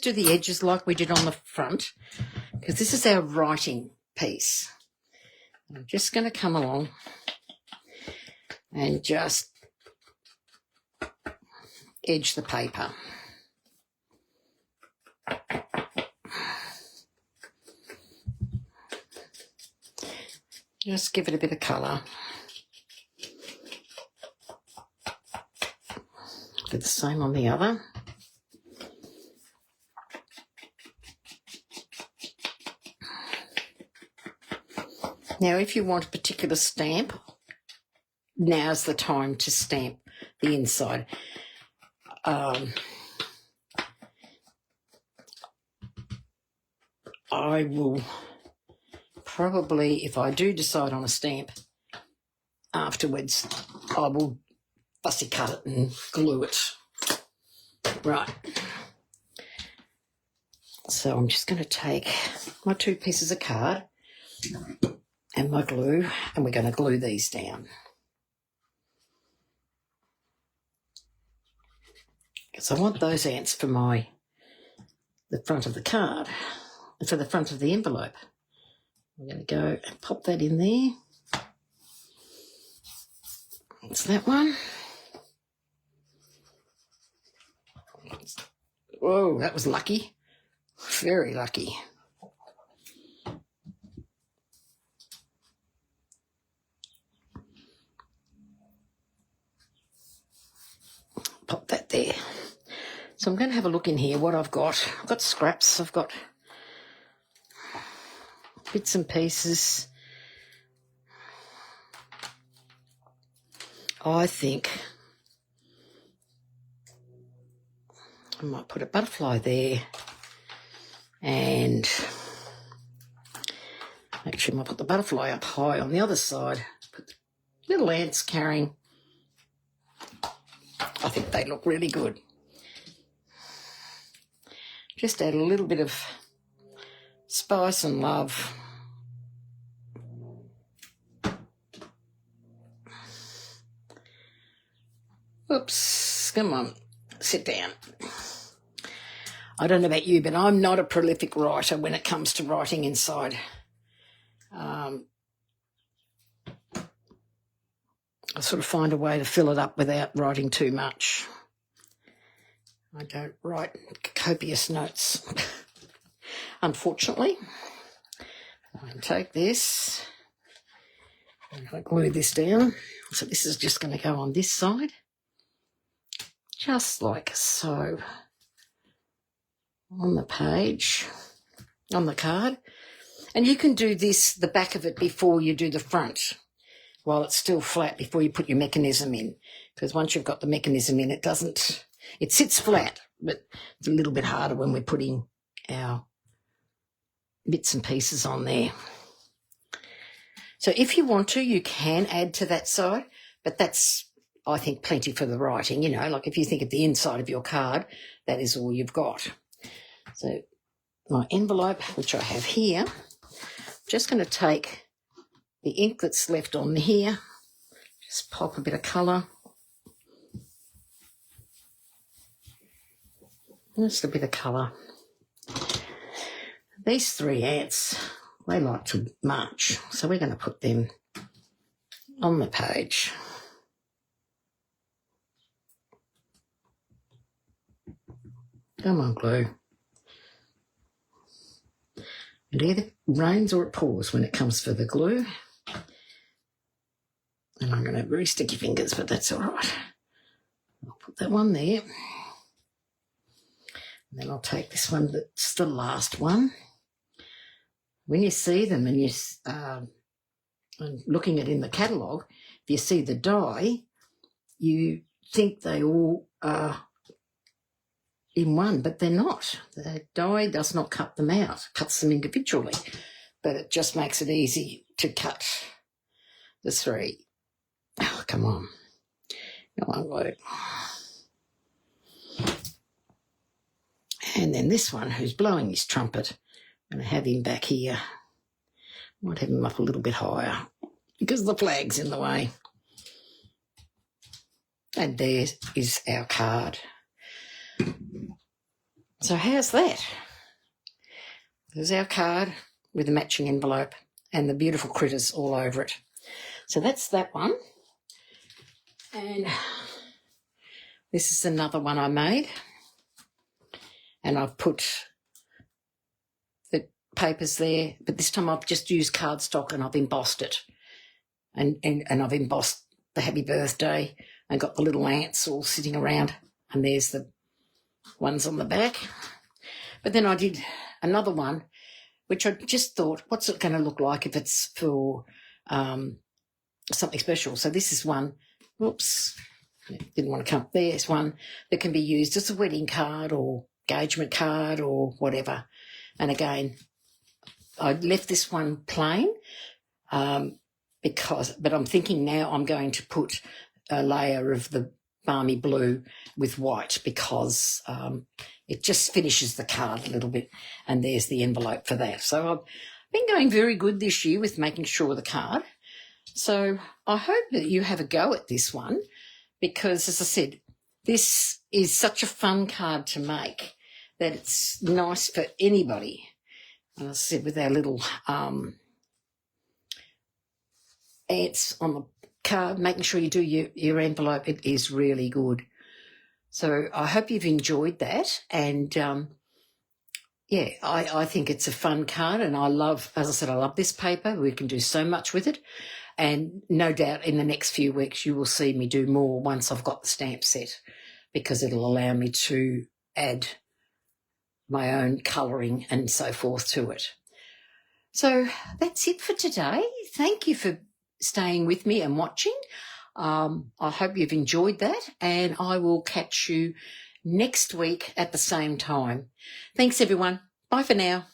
do the edges like we did on the front, because this is our writing piece. I'm just going to come along and just edge the paper. Just give it a bit of colour. Do the same on the other. Now, if you want a particular stamp, now's the time to stamp the inside. I will probably, if I do decide on a stamp afterwards, I will fussy cut it and glue it. Right. So I'm just going to take my 2 pieces of card and my glue, and we're going to glue these down. Because I want those ants for the front of the card, for the front of the envelope. I'm going to go and pop that in there. That's that one. Whoa, that was lucky. Very lucky. Pop that there. So I'm going to have a look in here what I've got. I've got scraps. I've got bits and pieces. I think I might put a butterfly there, and actually I might put the butterfly up high on the other side. Put the little ants carrying. I think they look really good. Just add a little bit of spice and love. Oops, come on, sit down. I don't know about you, but I'm not a prolific writer when it comes to writing inside. I sort of find a way to fill it up without writing too much. I don't write copious notes, unfortunately. I can take this I'm going to glue this down. So this is just going to go on this side, just like so, on the page, on the card. And you can do this, the back of it, before you do the front, while it's still flat, before you put your mechanism in. Because once you've got the mechanism in, it sits flat, but it's a little bit harder when we're putting our bits and pieces on there. So if you want to, you can add to that side, but that's, I think, plenty for the writing, you know, like if you think of the inside of your card, that is all you've got. So my envelope, which I have here, just going to take the ink that's left on here, just pop a bit of colour, just a bit of colour. These three ants, they like to march, so we're going to put them on the page. Come on, glue. It either rains or it pours when it comes for the glue. And I'm going to have very sticky fingers, but that's all right. I'll put that one there. And then I'll take this one that's the last one. When you see them and you're looking at it in the catalogue, if you see the die, you think they all are in one, but they're not. The die does not cut them out, cuts them individually, but it just makes it easy to cut the three. Oh, come on. Come on, glue. And then this one, who's blowing his trumpet, I'm going to have him back here. Might have him up a little bit higher because the flag's in the way. And there is our card. So how's that? There's our card with the matching envelope and the beautiful critters all over it. So that's that one. And this is another one I made. And I've put the papers there, but this time I've just used cardstock and I've embossed it. And I've embossed the happy birthday and got the little ants all sitting around, and there's the ones on the back. But then I did another one, which I just thought, what's it going to look like if it's for something special? So this is one, whoops, didn't want to come up there. It's one that can be used as a wedding card or engagement card or whatever. And again, I left this one plain but I'm thinking now I'm going to put a layer of the balmy blue with white because it just finishes the card a little bit, and there's the envelope for that. So I've been going very good this year with making sure the card. So I hope that you have a go at this one because, as I said, this is such a fun card to make that it's nice for anybody. And as I said, with our little ants on the card, making sure you do your envelope, it is really good. So I hope you've enjoyed that. And, I think it's a fun card, and I love this paper. We can do so much with it. And no doubt in the next few weeks you will see me do more once I've got the stamp set, because it'll allow me to add my own colouring and so forth to it. So that's it for today. Thank you for staying with me and watching. I hope you've enjoyed that, and I will catch you next week at the same time. Thanks, everyone. Bye for now.